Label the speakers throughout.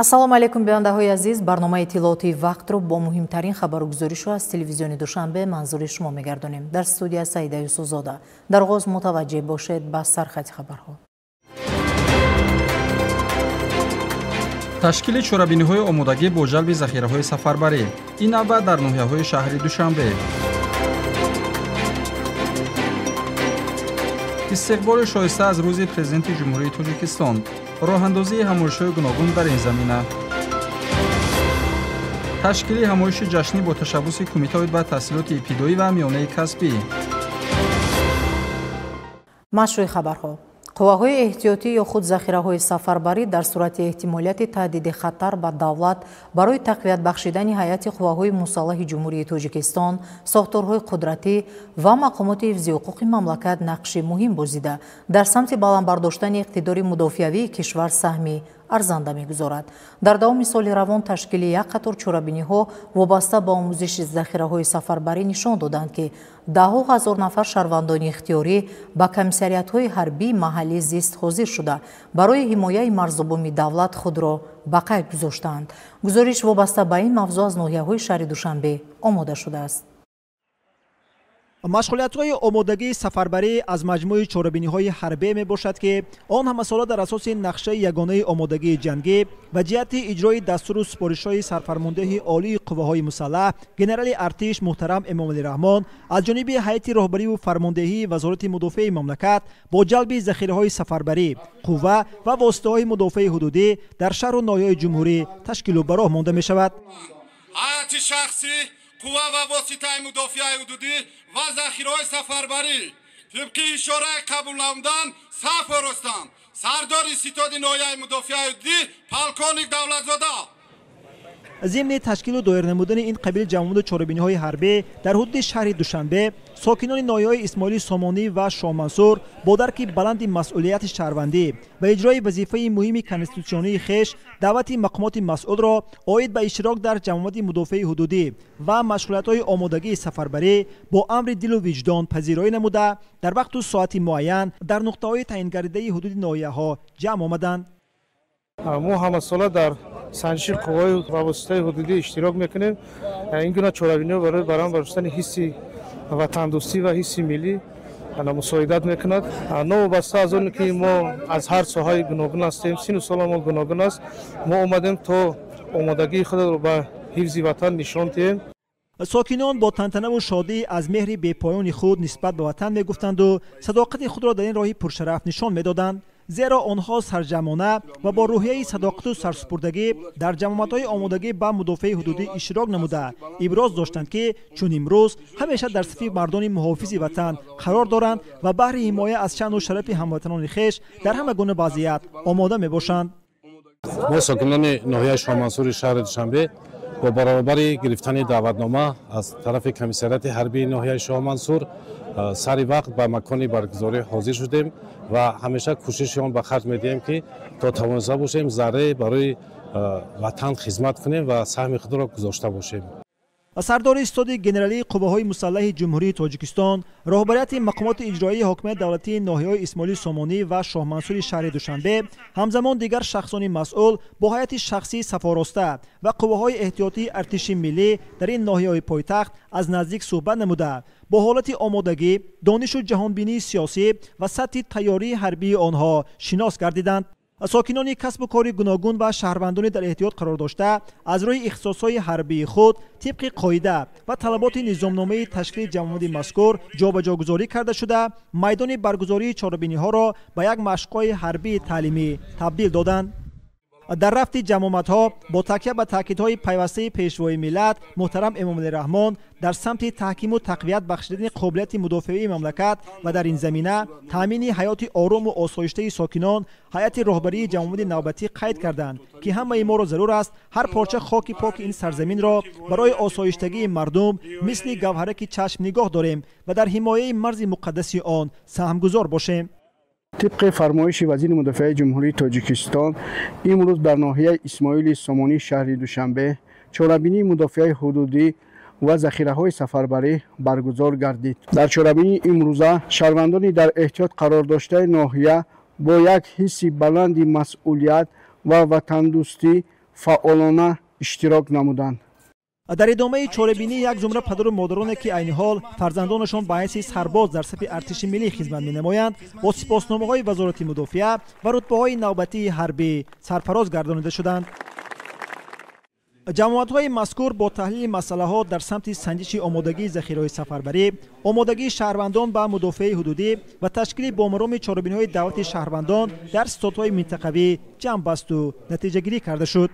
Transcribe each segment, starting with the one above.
Speaker 1: ассалому алейкум бинандаҳои азиз, барномаи иттилооти вақтро бо муҳимтарин хабаргузоришҳо аз телевизиони Душанбе манзури шумо мегардонем. Дар студия Саида Юсуфзода. Дар оғоз мутаваҷҷеҳ бошед ба сархати хабарҳо.
Speaker 2: ташкили чорабиниҳои омодагӣ бо ҷалби захираҳои сафарбарӣ. ин навбат дар ноҳияҳои шаҳри Душанбе. истиқболи шоиста аз рӯзи президенти ҷумҳурии Тоҷикистон. роҳандозии ҳамоишҳои гуногун дар ин замина. ташкили ҳамоиши ҷашнӣ бо ташаббуси кумитаҳои ба таҳсилоти ибтидоӣ ва миёнаи касбӣ.
Speaker 1: машрӯи хабарҳо. қувваҳои эҳтиётӣ ё худ захираҳои сафарбарӣ дар сурати эҳтимолияти таҳдиди хатар ба давлат барои тақвият бахшидани ҳайати қувваҳои мусаллаҳи ҷумҳурии Тоҷикистон, сохторҳои қудратӣ ва мақомоти ҳифзи ҳуқуқи мамлакат нақши муҳим бозида, дар самти баландбардоштани иқтидори мудофиавии кишвар саҳми арзанда мегузорад. Дар давоми соли равон ташкили як қатор чорабиниҳо вобаста ба омӯзиши захираҳои сафарбарӣ нишон доданд, ки даҳо ҳазор нафар шаҳрвандони ихтиёрӣ ба комиссариятҳои ҳарбии маҳаллӣ зист ҳозир шуда барои ҳимояи марзубоми давлат худро ба қайд гузоштанд. гузориш вобаста ба ин мавзӯъ аз ноҳияҳои шаҳри Душанбе омода шудааст.
Speaker 3: машғулиятҳои омодагии сафарбарӣ аз маҷмӯи чорабиниҳои ҳарбе мебошад, ки он ҳамасола дар асоси нақшаи ягонаи омодагии ҷангӣ ва ҷиҳати иҷрои дастуру супоришҳои сарфармондаи олии қувваҳои мусаллаҳ генерали артиш муҳтарам Эмомалираҳмон аз ҷониби ҳайати роҳбариву фармондеҳии вазорати мудофиаи мамлакат бо ҷалби захираҳои сафарбарӣ, қувва ва воситаҳои мудофиаи ҳудудӣ дар шаҳру ноҳияҳои ҷумҳурӣ ташкилу ба роҳ монда мешавад.
Speaker 4: قوه و واسطه مدافع حدودی و ذخیره سفربری طبق اشاره قبول نمودن صف رستند سردار ستاد ناحیه مدافع حدودی پالکونیک دولتزاده.
Speaker 3: ضمن تشکیل و دایر نمودن این قبیل جمعیت چاربینی‌های حربی در حدود شهر دوشنبه، ساکنان ناحیه‌های اسماعیلی سامانی و شاه منصور با درک بلند مسئولیت شهروندی و اجرای وظیفه مهم کنستیتوسیونی خویش دعوت مقامات مسئول را عاید به اشتراک در جمعیت مدافع حدودی و مشغولیت‌های آمادگی سفربری با امر دل و وجدان پذیرایی نموده در وقت و ساعت معین در نقطه‌های تعیین گردیده حدود ناحیه‌ها جمع آمدند.
Speaker 5: ما هم ساله در سنجش قوای وابسته حدودی اشتراک میکنیم. این گونه چاربینی‌ها برای برآوردن حس وطندوستی و حس ملی مساعدت میکند. نوبسته از اون که ما از هر ساحه گوناگون هستیم، سن و سال ما گوناگون است. ما اومدیم تا آمادگی خود را به حفظ وطن نشان دهیم.
Speaker 3: ساکنان با تنتنه و شادی از مهر بی‌پایان خود نسبت به وطن میگفتند و صداقت خود را در این راه پرشرف نشان میدادند. زیرا آنها سرجمانه و با روحیه صداقت و سرسپردگی در جمعیت‌های آمادگی به مدافع حدودی اشتراک نموده ابراز داشتند که چون امروز همیشه در صف مردان محافظ وطن قرار دارند و بهر حمایت از شأن و شرف هموطنان خویش در همه گونه وضعیت آماده میباشند.
Speaker 6: ما ساکنان ناحیه شاه منصور شهر دوشنبه با برابر گرفتن دعوتنامه از طرف کمیسریت حربی ناحیه شاه منصور سری وقت به مکان برگزاری حاضر شدیم و همیشه کوشش آن به خرج میدیم که تا توانسته باشیم ذره برای وطن خدمت کنیم و سهم خود را گذاشته باشیم.
Speaker 3: سردار استاد گنرالی قوه‌های مسلح جمهوری تاجیکستان، رهبریت مقامات اجرایی حکومت دولتی ناحیه‌های اسماعیلی سامانی و شاه منصور شهر دوشنبه همزمان دیگر شخصان مسئول با هیئت شخصی سفاراسته و قوه‌های احتیاطی ارتش ملی در این ناحیه‌های پایتخت از نزدیک صحبت نموده با حالت آمادگی، دانش و جهانبینی سیاسی و سطح تیاری حربی آنها شناس گردیدند. ساکنان کسب و کار گوناگون و شهروندان در احتیاط قرار داشته از روی اختصاص‌های حربی خود طبق قاعده و طلبات نظامنامه تشکیل جمعیت مذکور جابجاگذاری کرده شده میدان برگزاری چاربینی‌ها را به یک مشق‌های حربی تعلیمی تبدیل دادند. در رفت جمعیت‌ها با تکیه به تاکیدهای پیوسته پیشوای ملت محترم امام‌الرحمن در سمت تحکیم و تقویت بخشیدن قابلیت مدافعی مملکت و در این زمینه تامین حیات آرام و آسایشته ساکنان هیئت رهبری جمعیت نوبتی قید کردند که همه ما را ضرور است هر پارچه خاک پاک این سرزمین را برای آسایشتگی مردم مثل گوهره که چشم نگاه داریم و در حمایت مرز مقدس آن سهمگزار باشیم.
Speaker 7: طبق فرمایش وزیر مدافع جمهوری تاجیکستان امروز در ناحیه اسماعیلی سامانی شهر دوشنبه چاربینی مدافع حدودی و ذخیره‌های سفربری برگزار گردید. در چاربینی امروزه شهروندان در احتیاط قرار داشته ناحیه با یک حس بلند مسئولیت و وطن دوستی фаъолона иштирок намуданд.
Speaker 3: дар идомаи чорабинӣ як зумра падару модароне ки айни ҳол фарзандонашон ба ҳайси сарбоз дар сафи артиши миллӣ хизмат менамоянд бо сипосномаҳои вазорати мудофиа ва рутбаҳои навбатии ҳарбӣ сарфароз гардонида шуданд. ҷамоатҳои мазкур бо таҳлили масъалаҳо дар самти санҷиши омодагии захираҳои сафарбарӣ, омодагии шаҳрвандон ба мудофиаи ҳудудӣ ва ташкили бомароми чорабиниҳои давлати шаҳрвандон дар стодҳои минтақавӣ ҷамъ басту натиҷагирӣ карда шуд.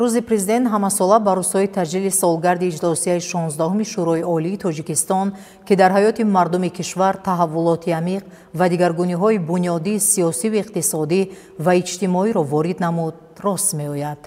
Speaker 1: рӯзи президент ҳамасола ба рӯзҳои таҷлили солгарди иҷлосияи 16-уми шӯрои олии тоҷикистон ки дар ҳаёти мардуми кишвар таҳаввулоти амиқ ва дигаргуниҳои бунёдии сиёсиву иқтисодӣ ва иҷтимоиро ворид намуд рост меояд.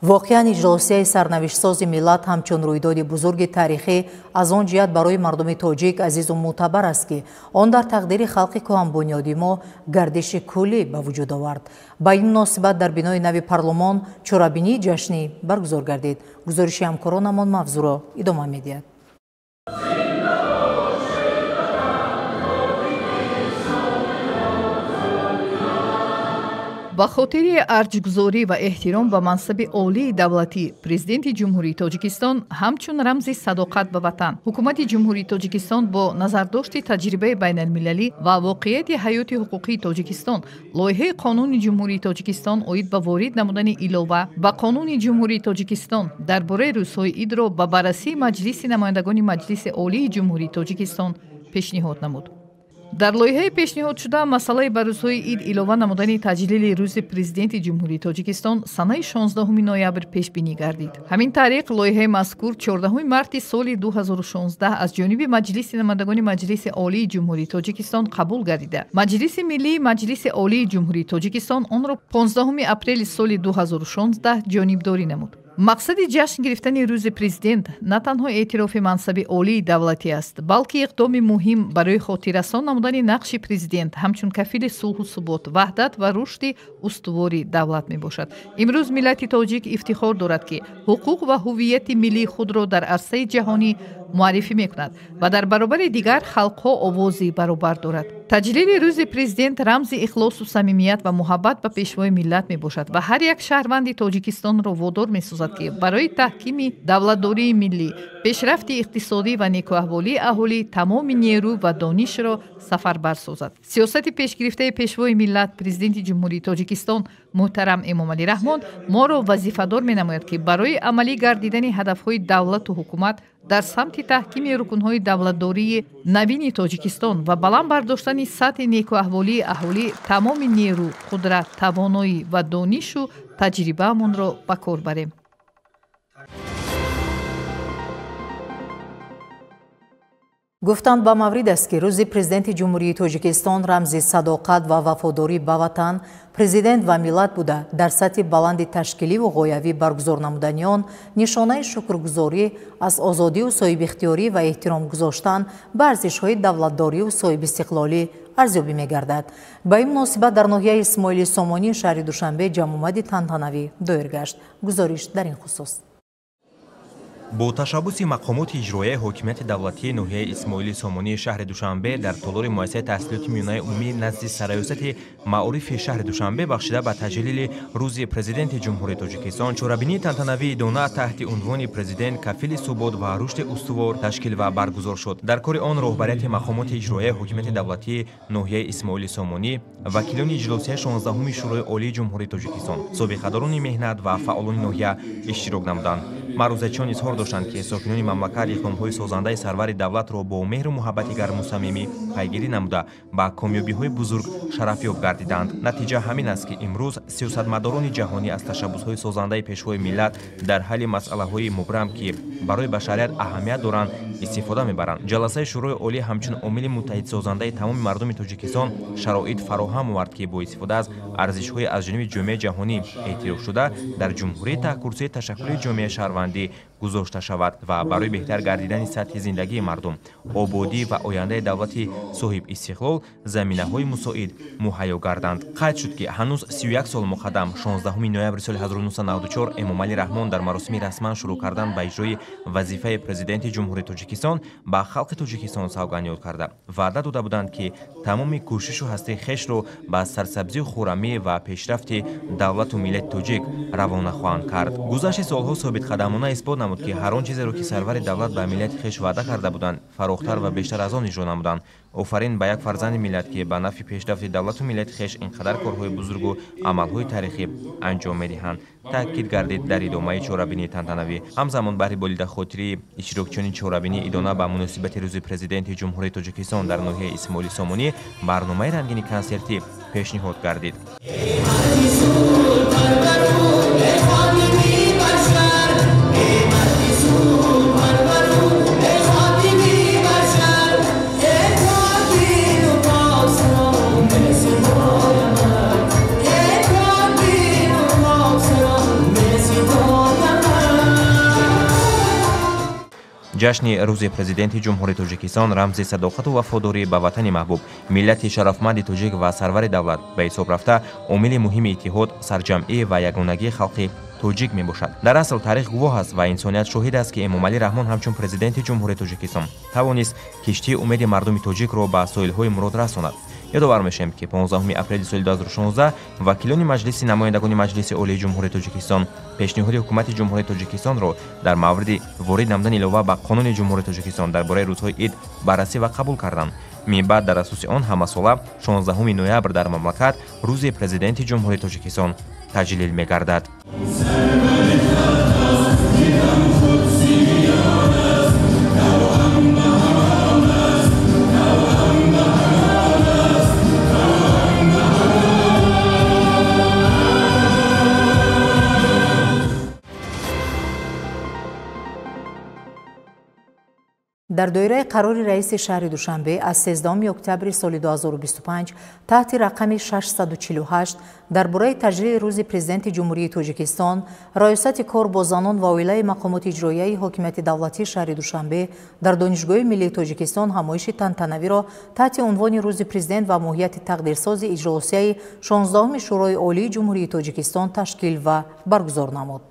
Speaker 1: воқеан иҷлосияи сарнавиштсози миллат ҳамчун рӯйдоди бузурги тарихӣ аз он ҷиҳат барои мардуми тоҷик азизу мӯътабар аст ки он дар тақдири халқи кӯҳанбунёди мо гардиши куллӣ ба вуҷуд овард. ба ин муносибат дар бинои нави парлумон чорабинии ҷашнӣ баргузор гардид. гузориши ҳамкоронамон мавзӯъро идома медиҳад.
Speaker 8: ба хотири арҷгузорӣ ва эҳтиром ба мансаби олии давлатӣ президенти ҷумҳурии тоҷикистон ҳамчун рамзи садоқат ба ватан ҳукумати ҷумҳурии тоҷикистон бо назардошти таҷрибаи байналмилалӣ ва воқеияти ҳаёти ҳуқуқии тоҷикистон лоиҳаи қонуни ҷумҳурии тоҷикистон оид ба ворид намудани илова ба қонуни ҷумҳурии тоҷикистон дар бораи рӯзҳои идро ба баррасии маҷлиси намояндагони маҷлиси олии ҷумҳурии тоҷикистон пешниҳод намуд. дар лоиҳаи пешниҳодшуда масъалаи ба рӯзҳои ид илова намудани таҷлили рӯзи президенти ҷумҳурии тоҷикистон санаи 16 ноябр пешбинӣ гардид. ҳамин тариқ лоиҳаи мазкур 14 марти соли 2016 аз ҷониби маҷлиси намояндагони маҷлиси олии ҷумҳурии тоҷикистон қабул гардида маҷлиси миллии маҷлиси олии ҷумҳурии тоҷикистон онро 15 апрели соли 2016 ҷонибдорӣ намуд. мақсади ҷашн гирифтани рӯзи президент на танҳо эътирофи мансаби олии давлатӣ аст, балки иқдоми муҳим барои хотиррасон намудани нақши президент ҳамчун кафили сулҳу субот, ваҳдат ва рушди устувори давлат мебошад. имрӯз миллати тоҷик ифтихор дорад ки ҳуқуқ ва ҳуввияти миллии худро дар арсаи ҷаҳонӣ муаррифӣ мекунад ва дар баробари дигар халқҳо овози баробар дорад. таҷлили рӯзи президент рамзи ихлосу самимият ва муҳаббат ба пешвои миллат мебошад ва ҳар як шаҳрванди тоҷикистонро водор месозад ки барои таҳкими давлатдории миллӣ, пешрафти иқтисодӣ ва некӯаҳволии аҳолӣ тамоми нерӯ ва донишро сафарбар созад. сиёсати пешгирифтаи пешвои миллат президенти ҷумҳурии тоҷикистон муҳтарам Эмомалӣ Раҳмон моро вазифадор менамояд ки барои амалӣ гардидани ҳадафҳои давлату ҳукумат дар самти таҳкими рукунҳои давлатдории навини тоҷикистон ва баланд бардоштани сатҳи некӯаҳволии аҳолӣ тамоми нерӯ, қудрат, тавоноӣ ва донишу таҷрибаамонро ба кор барем.
Speaker 1: гуфтанд ба маврид аст ки рӯзи президенти ҷумҳурии тоҷикистон рамзи садоқат ва вафодорӣ ба ватан, президент ва миллат буда дар сатҳи баланди ташкиливу ғоявӣ баргузор намудани он нишонаи шукргузорӣ аз озодию соҳибихтиёрӣ ва эҳтиром гузоштан ба арзишҳои давлатдорию соҳибистиқлолӣ арзёбӣ мегардад. ба ин муносибат дар ноҳияи Исмоили Сомонӣ шаҳри Душанбе ҷамъомади тантанавӣ доир гашт. гузориш дар ин хусус.
Speaker 9: бо ташаббуси мақомоти иҷроияи ҳокимияти давлатии ноҳияи Исмоили Сомонии шаҳри Душанбе дар толори муассисаи таҳсилоти миёнаи умумӣ назди сароясати маърифи шаҳри Душанбе бахшида ба таҷлили рӯзи президенти ҷумҳурии Тоҷикистон чорабинии тантанавии дона таҳти унвони президент кафили субот ва рушди устувор ташкил ва баргузор шуд. дар кори он роҳбарияти мақомоти иҷроияи ҳокимияти давлатии ноҳияи Исмоили Сомонӣ, вакилони иҷлосияи 16-уми шӯрои олии ҷумҳурии Тоҷикистон, собиқадорони меҳнат ва фаъолони ноҳия иштирок намуданд. маърузачиён изҳор доштанд ки сокинони мамлакат иқдомҳои созандаи сарвари давлатро бо меҳру муҳаббати гарму самимӣ пайгирӣ намуда ба комёбиҳои бузург шарафёб гардиданд. натиҷа ҳамин аст ки имрӯз сиёсатмадорони ҷаҳонӣ аз ташаббусҳои созандаи пешвои миллат дар ҳалли масъалаҳои мубрам ки барои башарият аҳамият доранд истифода мебаранд. ҷаласаи шӯрои олӣ ҳамчун омили муттаҳидсозандаи тамоми мардуми Тоҷикистон шароит фароҳам овард ки бо истифода аз арзишҳои аз ҷониби ҷомеаи ҷаҳонӣ эътирофшуда дар ҷумҳурии таҳкурсии ташаккули ҷомеаи шаҳрвандӣ гузошта шавад ва барои беҳтар гардидани сатҳи зиндагии мардум, ободӣ ва ояндаи давлати соҳиб истиқлол заминаҳои мусоид муҳайё гарданд. қайд шуд ки ҳанӯз 31 сол муқаддам 16 ноябри соли 1994 Эмомалӣ Раҳмон дар маросими расман шурӯъ кардан ба иҷрои вазифаи президенти ҷумҳурии Тоҷикистон ба халқи Тоҷикистон савганёд карда ваъда дода буданд ки тамоми кӯшишу ҳастии хешро ба сарсабзию хӯррамӣ ва пешрафти давлату миллати тоҷик равона хоҳанд кард. Гузашти солҳо собитқадамона исбот намуд ки ҳар он чизеро ки сарвари давлат ба миллати хеш ваъда карда буданд фарохтар ва бештар аз он иҷро намуданд. офарин ба як фарзанди миллат ки ба нафи пешрафти давлату миллати хеш инқадар корҳои бузургу амалҳои таърихӣ анҷом медиҳанд. таъкид гардид дар идомаи чорабинии тантанавӣ. ҳамзамон баҳри болида хотирии иштирокчиёни чорабинӣ идона ба муносибати рӯзи президенти ҷумҳурии Тоҷикистон дар ноҳияи Исмоили Сомонӣ барномаи рангини консертӣ пешниҳод гардид. ҷашни рӯзи президенти ҷумҳурии Тоҷикистон рамзи садоқату вафодорӣ ба ватани маҳбуб, миллати шарафманди тоҷик ва сарвари давлат ба ҳисоб рафта омили муҳими иттиҳод, сарҷамъӣ ва ягонагии халқи тоҷик мебошад. дар асл таърих гувоҳ аст ва инсоният шоҳид аст ки Эмомалӣ Раҳмон ҳамчун президенти ҷумҳурии Тоҷикистон тавонист киштии умеди мардуми тоҷикро ба соҳилҳои мурод расонад. ёдовар мешавем ки 15 апрели соли 2016 вакилони маҷлиси намояндагони маҷлиси олии ҷумҳурии Тоҷикистон пешниҳоди ҳукумати ҷумҳурии Тоҷикистонро дар мавриди ворид намудани илова ба қонуни ҷумҳурии Тоҷикистон дар бораи рӯзҳои ид баррасӣ ва қабул карданд. минбаъд дар асоси он ҳамасола 16 ноябр дар мамлакат рӯзи президенти ҷумҳурии Тоҷикистон таҷлил мегардад.
Speaker 1: дар доираи қарори раиси шаҳри Душанбе аз 13 октябри соли 2025 таҳти рақами 648 дар бораи таҷлили рӯзи президенти ҷумҳурии Тоҷикистон раёсати кор бо занон ва оилаи мақомоти иҷроияи ҳокимияти давлатии шаҳри Душанбе дар Донишгоҳи Миллии Тоҷикистон ҳамоиши тантанавиро таҳти унвони рӯзи президент ва моҳияти тақдирсози иҷроосияи 16 Шӯрои Олии Ҷумҳурии Тоҷикистон ташкил ва баргузор намуд.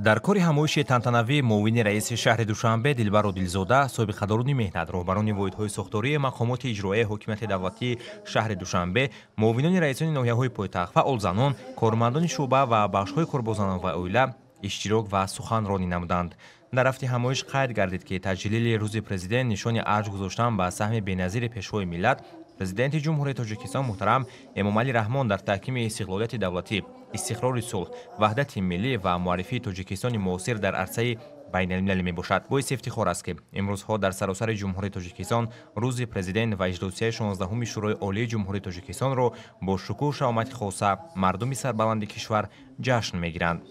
Speaker 9: дар кори ҳамоиши тантанавӣ муовини раиси шаҳри Душанбе Дилбару Дилзода, собиқадарони меҳнат, роҳбарони воҳидҳои сохтории мақомоти иҷроияи ҳокимияти давлатии шаҳри Душанбе, муовинони раисони ноҳияҳои пойтахт, фаъолзанон, кормандони шуъба ва бахшҳои корбозанон ва оила иштирок ва суханронӣ намуданд. дар рафти ҳамоиш қайд гардид ки таҷлили рӯзи президент нишони арҷ гузоштан ба саҳми беназири пешвои миллат, президенти ҷумҳурии Тоҷикистон муҳтарам Эмомалӣ Раҳмон дар таҳкими истиқлолияти давлатӣ, истиқрори сулҳ, ваҳдати миллӣ ва муаррифии Тоҷикистони муосир дар арсаи байналмилалӣ мебошад. боиси ифтихор аст ки имрӯзҳо дар саросари ҷумҳурии Тоҷикистон рӯзи президент ва иҷроосияи 16 Шӯрои Олии Ҷумҳурии Тоҷикистонро бо шукӯҳу шаомати хоса мардуми сарбаланди кишвар ҷашн мегиранд.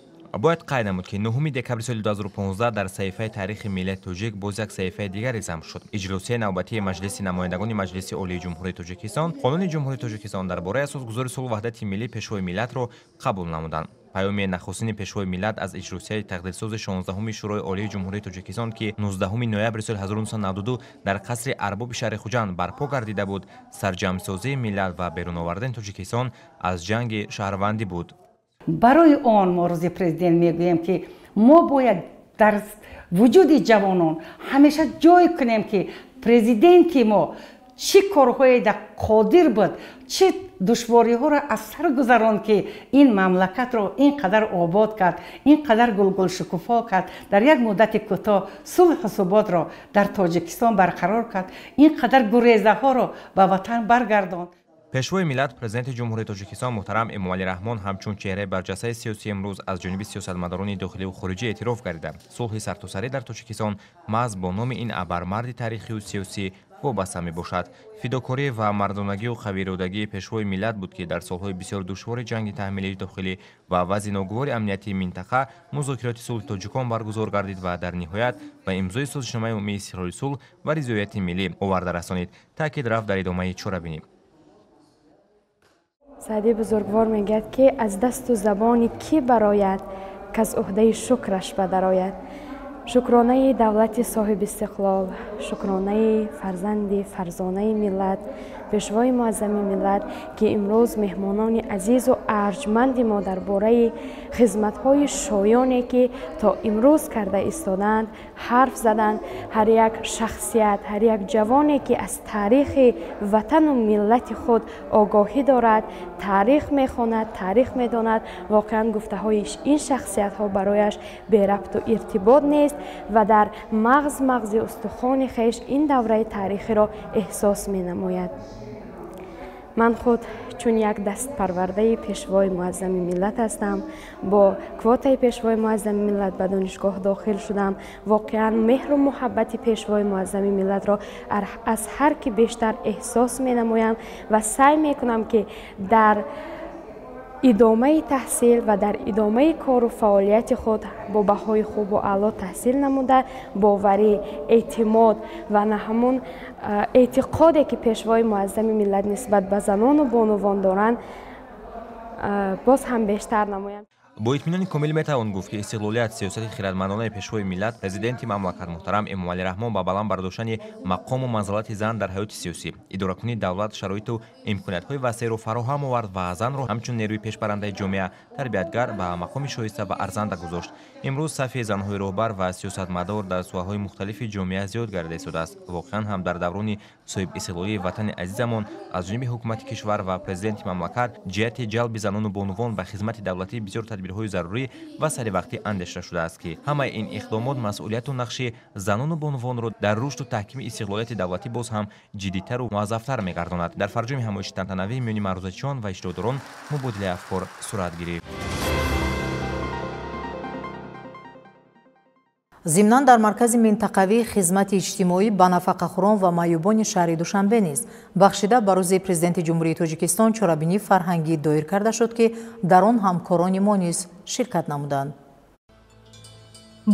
Speaker 9: бояд қайд намуд ки 9 декабри соли 2015 дар саҳифаи таърихи миллати тоҷик боз як саҳифаи дигаре замб шуд. иҷроосияи навбатии маҷлиси намояндагони маҷлиси олии ҷумҳурии Тоҷикистон қонуни ҷумҳурии Тоҷикистон дар бораи асосгузори сулҳ ваҳдати миллӣ пешвои миллатро қабул намуданд. паёми нахустини пешвои миллат аз иҷроосияи тақдирсози 16 Шӯрои Олии Ҷумҳурии Тоҷикистон ки 19 ноябри соли 1992 дар қасри арбоби шаҳри Хуҷанд барпо гардида буд, сарҷамъсозии миллат ва берун овардани Тоҷикистон аз ҷанги шаҳрвандӣ буд.
Speaker 10: барои он мо рӯзи президент мегӯем ки мо бояд дар вуҷуди ҷавонон ҳамеша ҷой кунем ки президенти мо чӣ корҳое қодир буд, чӣ душвориҳоро аз сар гузаронд ки ин мамлакатро ин қадар обод кард, ин қадар гулгулшукуфо кард, дар як муддати кӯтоҳ сулҳу суботро дар Тоҷикистон барқарор кард, ин қадар гурезаҳоро ба ватан баргардонд.
Speaker 9: пешвои миллат президенти ҷумҳурии Тоҷикистон муҳтарам Эмомалӣ Раҳмон ҳамчун чеҳраи барҷастаи сиёсии имрӯз аз ҷониби сиёсатмадорони дохиливу хориҷӣ эътироф гардида, сулҳи сартосарӣ дар Тоҷикистон маҳз бо номи ин абармарди таърихию сиёсӣ вобаста мебошад. фидокорӣ ва мардонагию қавииродагии пешвои миллат буд ки дар солҳои бисёр душвори ҷанги таҳмилии дохилӣ ва вазъи ногувори амнияти минтақа музокироти сулҳи тоҷикон баргузор гардид ва дар ниҳоят ба имзои созишномаи умумии истиқрори сулҳ ва ризояти миллӣ оварда расонид, таъкид рафт дар идомаи чорабинӣ.
Speaker 11: саъдӣ бузургвор мегӯяд ки аз дасту забони кӣ барояд каз уҳдаи шукраш ба дарояд. شکرانه دولت صاحب استقلال، شکرانه فرزانه ملت، پیشوای معظم ملت که امروز مهمانان عزیز و ارجمند ما درباره خدمت‌های شایانی که تا امروز کرده ایستادند حرف زدند. هر یک شخصیت، هر یک جوانی که از تاریخ وطن و ملت خود آگاهی دارد، تاریخ میخواند، تاریخ میداند، واقعا گفته های این شخصیت ها برایش بی ربط و ارتباط نیست و در مغز استخوان خیش این دوره تاریخی را احساس می نماید. من خود چون یک دست پرورده پیشوای معظم ملت هستم، با کوتای پیشوای معظم ملت به دانشگاه داخل شدم. واقعا مهر و محبت پیشوای معظم ملت را از هر کی بیشتر احساس می نمایم و سعی می کنم که در ادامه تحصیل و در ادامه کار و فعالیت خود با بهای خوب و اعلا تحصیل نموده، باوری، اعتماد و نه همون اعتقادی که پیشوای معظم ملت نسبت به زنان و بانوان دارند باز هم بیشتر نمایم.
Speaker 9: با اطمینان کامل میتوان گفت که استقلالیت سیاست خردمندانه پیشوای ملت پرزیدنت مملکت محترم امامعلی رحمان با بلند برداشتن مقام و منزلت زن در حیات سیاسی اداره‌کنی دولت شرایط و امکانات‌های وسیع را فراهم آورد و زن را همچون نیروی پیشبرنده جامعه تربیتگر به مقام شایسته و ارزنده گذاشت. امروز صف زن‌های راهبر و سیاستمدار در ساحه‌های مختلف جامعه زیاد گردیده شده است. واقعا هم در دوران صاحب استقلالی وطن عزیزمان از جانب حکومت کشور و پرزیدنت مملکت جهت جلب زنان و بانوان به خدمت دولتی بسیار تدبیرهای ضروری و سری وقتی اندیشیده شده است که همه این اقدامات مسئولیت و نقش زنان و بانوان را در رشد و تحکیم استقلالیت دولتی باز هم جدی‌تر و موظف‌تر می‌گرداند. در فرجام همایش تنتنوی میان معروضاتیان و اشتراکداران مبادله افکار صورت گرفت.
Speaker 1: ضمناً در مرکز منطقوی خدمت اجتماعی با نفقه‌خوران و معیوبان شهر دوشنبه نیز بخشیده به روز پرزیدنت جمهوری تاجیکستان چرابینی فرهنگی دایر کرده شد که در آن همکاران ما نیز شرکت نمودند.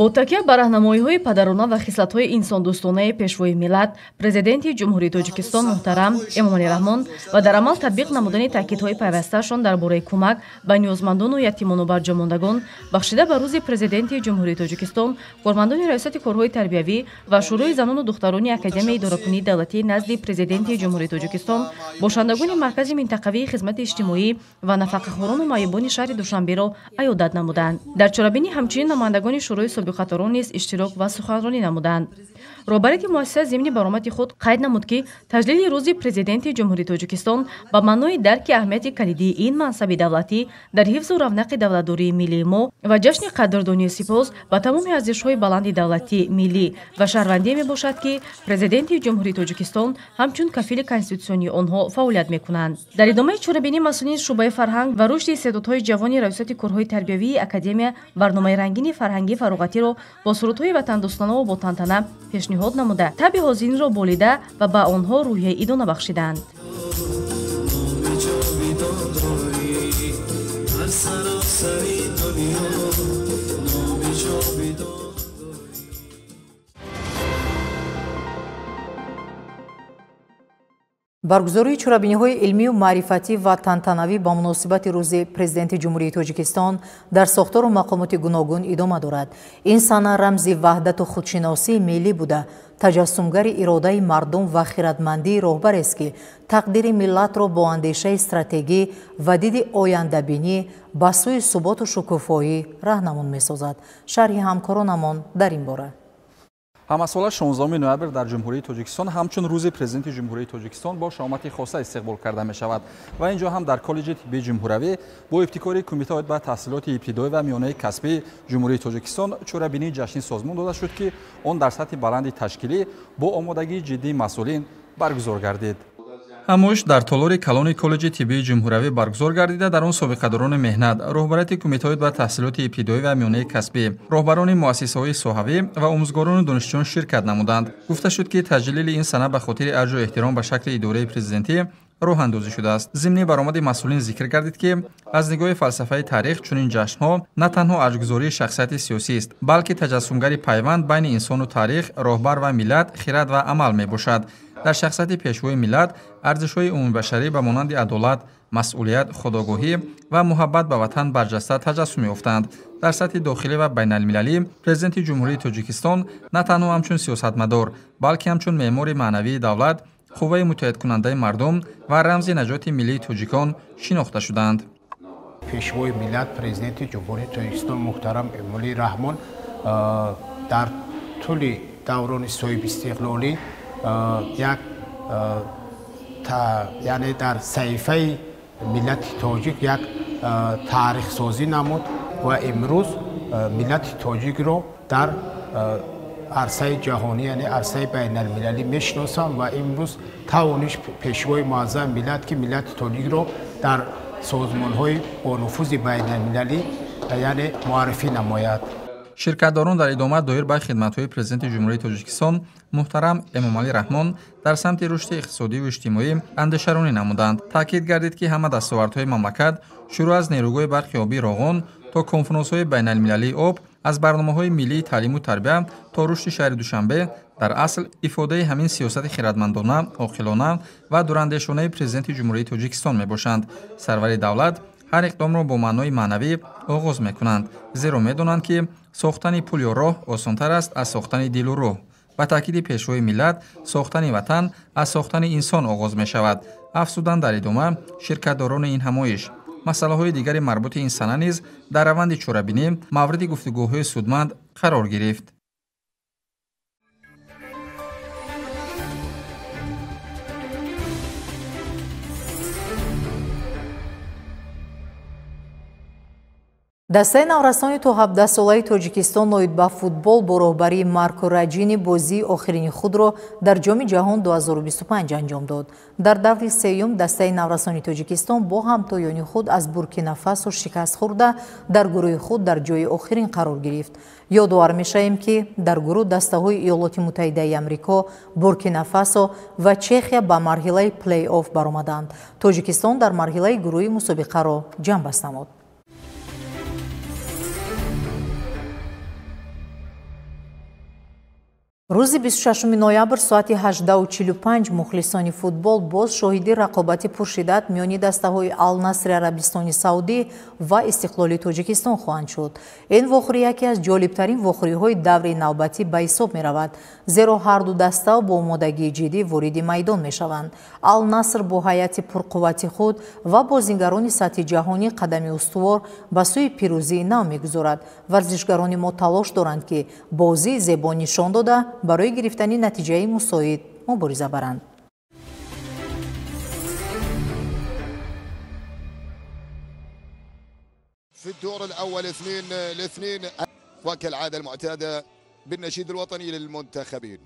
Speaker 12: бо такя ба раҳнамоиҳои падарона ва хислатҳои инсондӯстонаи пешвои миллат президенти ҷумҳурии тоҷикистон муҳтарам эмомалӣ раҳмон ва дар амал татбиқ намудани таъкидҳои пайвастаашон дар бораи кӯмак ба ниёзмандону ятимону барҷамондагон бахшида ба рӯзи президенти ҷумҳурии тоҷикистон кормандони раёсати корҳои тарбиявӣ ва шӯрои занону духтарони академияи идоракунии давлатии назди президенти ҷумҳурии тоҷикистон бошандагони маркази минтақавии хизмати иҷтимоӣ ва нафақахӯрону маъюбони шаҳри душанберо аёдат намуданд. дар чорабинӣ ҳамчунин намояндагони шӯрои собиқатдорон низ иштирок ва суханронӣ намуданд. роҳбарияти муассиса зимни баромади худ қайд намуд ки таҷлили рӯзи президенти ҷумҳурии тоҷикистон ба маънои дарки аҳамияти калидии ин мансаби давлатӣ дар ҳифзу равнақи давлатдории миллии мо ва ҷашни қадрдонию сипос ба тамоми арзишҳои баланди давлатӣ, миллӣ ва шаҳрвандӣ мебошад ки президенти ҷумҳурии тоҷикистон ҳамчун кафили конститутсионии онҳо фаъолият мекунанд. дар идомаи чорабинӣ масъулини шӯъбаи фарҳанг ва рушди истеъдодҳои ҷавони раёсати корҳои тарбиявии академия барномаи рангини фарҳангии фароғатиро бо сурудҳои ватандӯстона бо тантана пешниҳод намуда таби ҳозиринро болида ва ба онҳо рӯҳияи идона бахшиданд.
Speaker 1: баргузории чорабиниҳои илмию маърифатӣ ва тантанавӣ ба муносибати рӯзи президенти ҷумҳурии тоҷикистон дар сохтору мақомоти гуногун идома дорад. ин сана рамзи ваҳдату худшиносии миллӣ буда таҷассумгари иродаи мардум ва хиратмандии роҳбарест ки тақдири миллатро бо андешаи стратегӣ ва диди ояндабинӣ ба сӯи суботу шукуфоӣ раҳнамун месозад. шарҳи ҳамкоронамон дар ин бора.
Speaker 2: ҳамасола 16 ноябр дар ҷумҳурии тоҷикистон ҳамчун рӯзи президенти ҷумҳурии тоҷикистон бо шомати хоса истиқбол карда мешавад ва ин ҷо ҳам дар коллеҷи тиббии ҷумҳуравӣ бо ибтикори кумитаи ба таҳсилоти ибтидоӣ ва миёнаи касбии ҷумҳурии тоҷикистон чорабинии ҷашнӣ созмон дода шуд ки он дар сатҳи баланди ташкилӣ бо омодагии ҷиддии масъулин баргузор гардид. ҳамоиш дар толори калони коллеҷи тиббии ҷумҳуравӣ баргузор гардида дар он собиқадорони меҳнат, роҳбарияти кумитаҳои ба таҳсилоти ибтидоӣ ва миёнаи касбӣ, роҳбарони муассисаҳои соҳавӣ ва омӯзгорону донишҷӯён ширкат намуданд. гуфта шуд ки таҷлили ин сана ба хотири арҷу эҳтиром ба шакли идораи президентӣ роҳандозӣ шудааст. зимни баромади масъулин зикр гардид ки аз нигоҳи фалсафаи таърих чунин ҷашнҳо на танҳо арҷгузории шахсияти сиёсист, балки таҷассумгари пайванд байни инсону таърих, роҳбар ва миллат, хират ва амал мебошад. дар шахсияти пешвои миллат арзишҳои умумибашарӣ ба монанди адолат, масъулият, худогоҳӣ ва муҳаббат ба ватан барҷаста таҷассум ёфтанд. дар сатҳи дохилӣ ва байналмилалӣ президенти ҷумҳурии Тоҷикистон на танҳо ҳамчун сиёсатмадор, балки ҳамчун меъмори маънавии давлат, қувваи муттаҳидкунандаи мардум ва рамзи наҷоти миллии тоҷикон шинохта шуданд.
Speaker 13: пешвои миллат президенти ҷумҳурии Тоҷикистон муҳтарам Эмомалӣ Раҳмон дар тӯли даврони соҳибистиқлолӣ як яъне дар саҳифаи миллати тоҷик як таърихсозӣ намуд ва имрӯз миллати тоҷикро дар арсаи ҷаҳонӣ яъне арсаи байналмилалӣ мешиносанд ва имрӯз тавониш пешвои муаззами миллат ки миллати тоҷикро дар созмонҳои бонуфузи байналмилалӣ яъне муаррифӣ намояд.
Speaker 2: ширкатдорон дар идома доир ба хидматҳои президенти ҷумҳурии Тоҷикистон муҳтарам Эмомалӣ Раҳмон дар самти рушди иқтисодиву иҷтимоӣ андешаронӣ намуданд. таъкид гардид ки ҳама дастовардҳои мамлакат шурӯъ аз нерӯгоҳи барқи обии Роғон то конферансҳои байналмилалии об, аз барномаҳои миллии таълиму тарбия то рушди шаҳри Душанбе дар асл ифодаи ҳамин сиёсати хирадмандона, оқилона ва дурандешонаи президенти ҷумҳурии Тоҷикистон мебошанд. сарвари давлат ҳар иқдомро бо маънои маънавӣ оғоз мекунанд, зеро медонанд ки сохтани пул ё роҳ осонтар аст аз сохтани дилу рӯҳ. ба таъкиди пешвои миллат, сохтани ватан аз сохтани инсон оғоз мешавад. афзуданд дар идома ширкатдорони ин ҳамоиш. масъалаҳои дигари марбути ин сана низ дар раванди чорабинӣ мавриди гуфтугӯҳои судманд қарор гирифт.
Speaker 1: дастаи наврасони то 17-солаи Тоҷикистон ноид ба футбол бо роҳбарии Марко Раҷини бозии охирини худро дар ҷоми ҷаҳон 2025 анҷом дод. дар даври сеюм дастаи наврасони Тоҷикистон бо ҳамтоёни худ аз Буркина-Фасо шикаст хӯрда дар гурӯҳи худ дар ҷойи охирин қарор гирифт. ёдовар мешавем ки дар гурӯҳ дастаҳои Иёлоти Муттаҳидаи Амрико, Буркина-Фасо ва Чехия ба марҳилаи плей-офф баромаданд. Тоҷикистон дар марҳилаи гурӯҳи мусобиқаро ҷамъ баста намуд. рӯзи 26 ноябр соати 18:45 мухлисони футбол боз шоҳиди рақобати пуршиддат миёни дастаҳои Ал-Насри Арабистони Саудӣ ва Истиқлоли Тоҷикистон хоҳанд шуд. ин вохӯрӣ яке аз ҷолибтарин вохӯриҳои даври навбатӣ ба ҳисоб меравад, зеро ҳарду даста бо омодагии ҷиддӣ вориди майдон мешаванд. Ал-Наср бо ҳайати пурқуввати худ ва бозингарони сатҳи ҷаҳонӣ қадами устувор ба сӯи пирӯзӣ нав мегузорад. варзишгарони мо талош доранд ки бозии зебо нишон дода برای گرفتن نتیجه مساعد مبارزه برند.
Speaker 14: في الدور الأول 2-2 وكالعادة المعتادة بالنشيد الوطني للمنتخبين.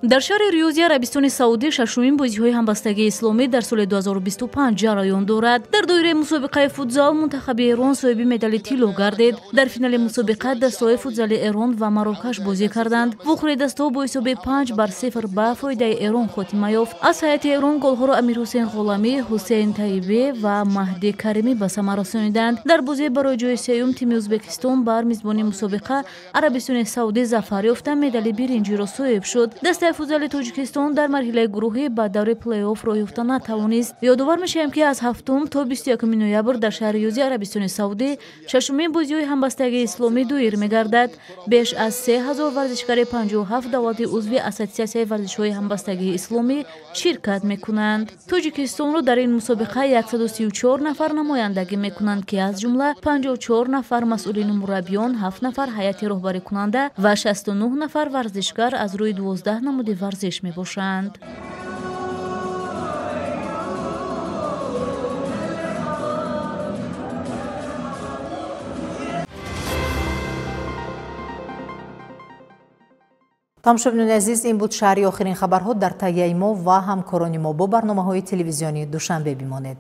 Speaker 12: дар шаҳри Риёзи Арабистони Саудӣ шашумин бозиҳои ҳамбастагии исломӣ дар соли 2025 ҷараён дорад. дар доираи мусобиқаи футзал мунтахаби Эрон соҳиби медали тилло гардид. дар финали мусобиқа дастаҳои футзали Эрон ва Марокаш бозӣ карданд. вохӯри дастаҳо бо ҳисоби 5-0 ба фоидаи Эрон хотима ёфт. аз ҳайати Эрон голҳоро Амирҳусейн Ғоламӣ, Ҳусейн Таибӣ ва Маҳдӣ Каримӣ ба самар расониданд. дар бозии барои ҷои сеюм тими Ӯзбекистон бар мизбони мусобиқа Арабистони Саудӣ зафар ёфта медали биринҷиро соҳиб шуд. футзали Тоҷикистон дар марҳилаи гурӯҳӣ ба даври плей-офф роҳ ёфта натавонист. ёдовар мешавем ки аз 7 то 21 ноябр дар шаҳри Риёзи Арабистони Саудӣ шашумин бозиҳои ҳамбастагии исломӣ доир мегардад. беш аз 3000 варзишгари 57 давлати узви Ассотсиатсияи варзишҳои ҳамбастагии исломӣ ширкат мекунанд. Тоҷикистонро дар ин мусобиқа 134 нафар намояндагӣ мекунанд ки аз ҷумла 54 нафар масъулини мураббиён, 7 нафар ҳайати роҳбарикунанда ва 69 нафар варзишгар аз рӯи 12 намуди варзиш мебошанд.
Speaker 1: тамошобинони азиз, ин буд шаҳри охирин хабарҳо. дар таҳияи мо ва ҳамкорони мо бо барномаҳои телевизионӣ Душанбе бимонед.